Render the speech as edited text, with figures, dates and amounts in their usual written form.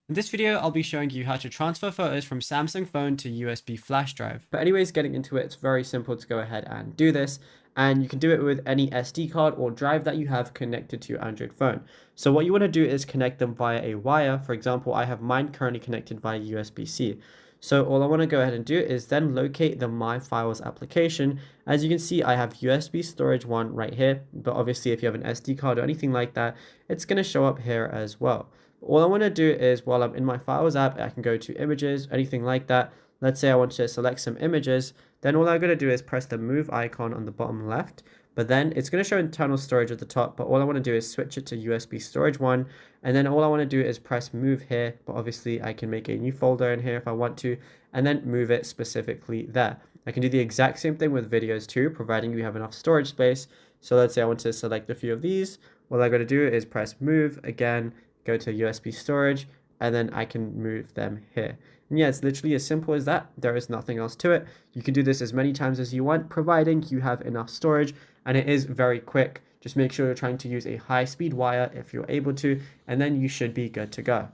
In this video, I'll be showing you how to transfer photos from Samsung phone to USB flash drive. But anyways, getting into it, it's very simple to go ahead and do this. And you can do it with any SD card or drive that you have connected to your Android phone. So what you want to do is connect them via a wire. For example, I have mine currently connected via USB-C. So all I want to go ahead and do is then locate the My Files application. As you can see, I have USB storage 1 right here, but obviously if you have an SD card or anything like that, it's going to show up here as well. All I want to do is while I'm in my Files app, I can go to images, anything like that. Let's say I want to select some images. Then all I'm going to do is press the move icon on the bottom left. But then it's going to show internal storage at the top. But all I want to do is switch it to USB storage 1. And then all I want to do is press move here. But obviously I can make a new folder in here if I want to. And then move it specifically there. I can do the exact same thing with videos too, providing you have enough storage space. So let's say I want to select a few of these. What I'm going to do is press move again, go to USB storage, and then I can move them here. And yeah, it's literally as simple as that. There is nothing else to it. You can do this as many times as you want, providing you have enough storage, and it is very quick. Just make sure you're trying to use a high-speed wire if you're able to, and then you should be good to go.